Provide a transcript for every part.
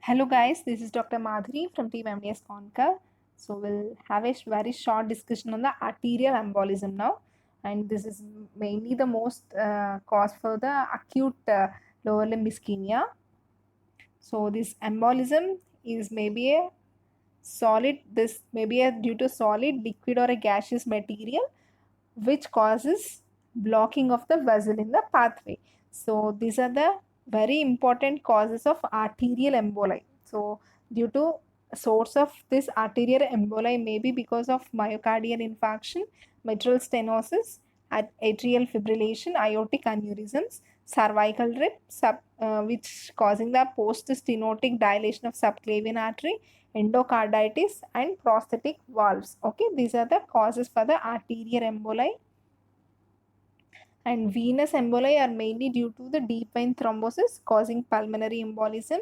Hello guys, this is Dr. Madhuri from Team MDS Concur. So we'll have a very short discussion on the arterial embolism now, and this is mainly the most cause for the acute lower limb ischemia. So this embolism is maybe a solid. This may be a due to solid, liquid, or a gaseous material which causes blocking of the vessel in the pathway. So these are the very important causes of arterial emboli. So due to source of this arterial emboli may be because of myocardial infarction, mitral stenosis, atrial fibrillation, aortic aneurysms, cervical rip, which causing the post-stenotic dilation of subclavian artery, endocarditis, and prosthetic valves. Okay, these are the causes for the arterial emboli. And venous emboli are mainly due to the deep vein thrombosis causing pulmonary embolism,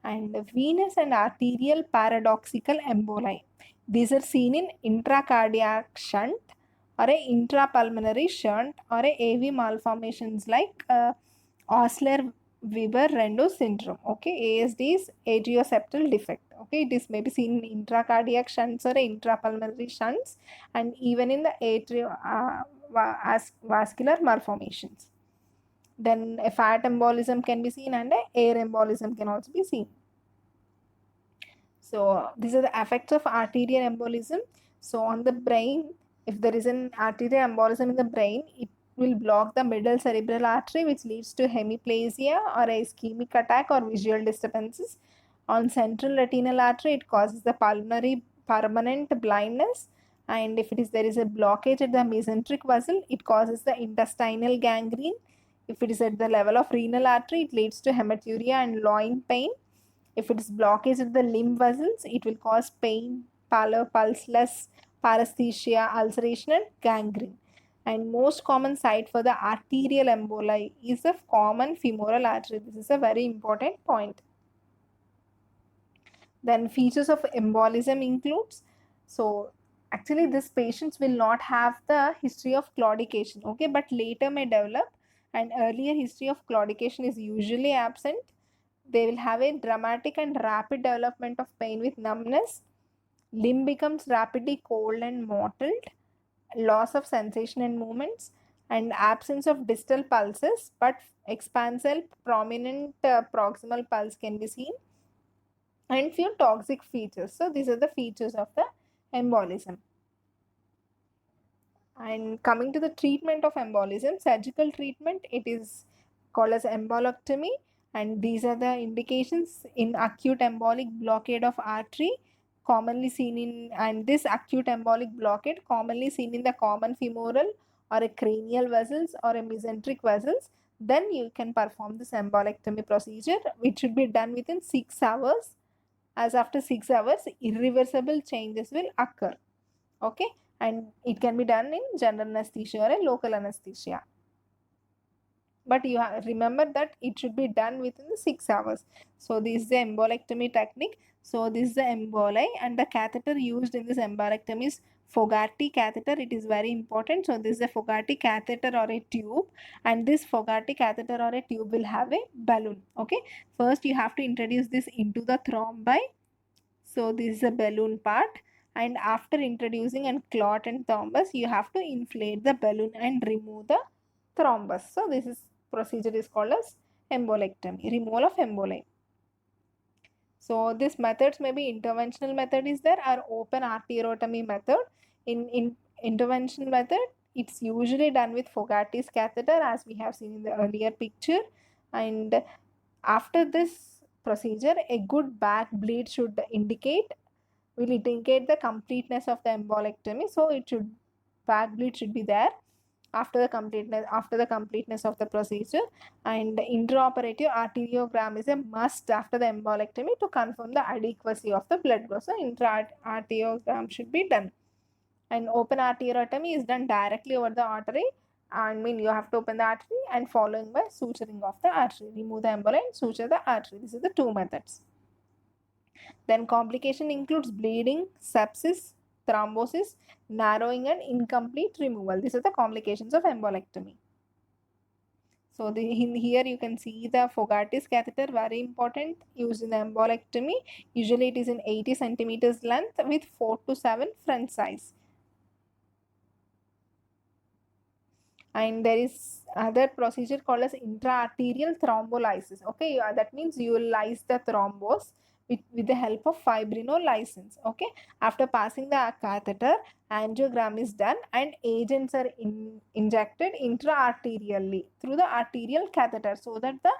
and venous and arterial paradoxical emboli. These are seen in intracardiac shunt or a intrapulmonary shunt or a AV malformations like Osler-Weber-Rendu syndrome. Okay, ASD is atrioseptal defect. Okay, it is maybe seen in intracardiac shunts or intrapulmonary shunts, and even in the vascular malformations. Then a fat embolism can be seen and a air embolism can also be seen. So these are the effects of arterial embolism. So on the brain, if there is an arterial embolism in the brain, it will block the middle cerebral artery, which leads to hemiplegia or a ischemic attack or visual disturbances. On central retinal artery, it causes the pulmonary permanent blindness. And if there is a blockage at the mesenteric vessel, it causes the intestinal gangrene. If it is at the level of renal artery, it leads to hematuria and loin pain. If it is blockage of the limb vessels, it will cause pain, pallor, pulseless, paresthesia, ulceration, and gangrene. And most common site for the arterial emboli is the common femoral artery. This is a very important point. Then features of embolism includes, so actually this patients will not have the history of claudication, okay, but later may develop, and earlier history of claudication is usually absent. They will have a dramatic and rapid development of pain with numbness. Limb becomes rapidly cold and mottled, loss of sensation and movements, and absence of distal pulses, but expansal prominent proximal pulse can be seen, and few toxic features. So these are the features of the embolism. And coming to the treatment of embolism, surgical treatment, it is called as embolectomy, and these are the indications in acute embolic blockade of artery commonly seen in, and this acute embolic blockade commonly seen in the common femoral or a cranial vessels or a mesenteric vessels. Then you can perform this embolectomy procedure, which should be done within 6 hours, as after 6 hours irreversible changes will occur. Okay, and it can be done in general anesthesia or a local anesthesia, but you remember that it should be done within the 6 hours. So this is the embolectomy technique. So this is the emboli, and the catheter used in this embolectomy is Fogarty catheter. It is very important. So this is a Fogarty catheter or a tube, and this Fogarty catheter or a tube will have a balloon. Okay, first you have to introduce this into the thrombi. So this is the balloon part, and after introducing and clot and thrombus, you have to inflate the balloon and remove the thrombus. So this is procedure is called as embolectomy, removal of emboli. So this methods may be interventional method is there, or open arteriotomy method. In intervention method, it's usually done with Fogarty's catheter, as we have seen in the earlier picture. And after this procedure, a good back bleed should will indicate the completeness of the embolectomy. So it should, back bleed should be there after the completeness of the procedure. And intraoperative arteriogram is a must after the embolectomy to confirm the adequacy of the blood flow. So intra-arteriogram should be done. And open arteriotomy is done directly over the artery. I mean, you have to open the artery and following by suturing of the artery. Remove the emboli and suture the artery. This is the two methods. Then complication includes bleeding, sepsis, thrombosis, narrowing, and incomplete removal. These are the complications of embolectomy. So here you can see the Fogarty's catheter, very important, used in embolectomy. Usually it is in 80 centimeters length with 4 to 7 front size. And there is other procedure called as intraarterial thrombolysis. Okay, that means you will lyse the thrombus with the help of fibrinolysis. Okay, after passing the catheter, angiogram is done and agents are injected intraarterially through the arterial catheter so that the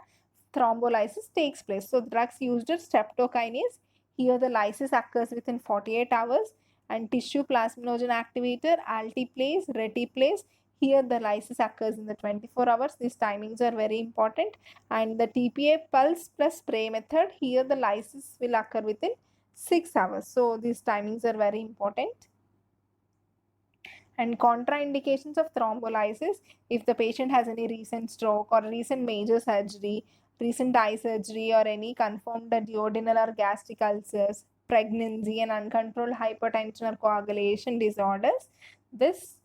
thrombolysis takes place. So drugs used are streptokinase. Here the lysis occurs within 48 hours, and tissue plasminogen activator, altiplase, retiplase. Here the lysis occurs in the 24 hours. These timings are very important. And the TPA pulse plus spray method, here the lysis will occur within 6 hours. So these timings are very important. And contraindications of thrombolysis: if the patient has any recent stroke or recent major surgery, recent eye surgery, or any confirmed duodenal or gastric ulcers, pregnancy, and uncontrolled hypertension or coagulation disorders, this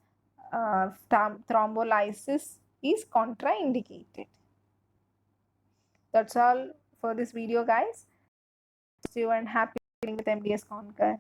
thrombolysis is contraindicated. That's all for this video, guys. See you and happy with MDS Conquer.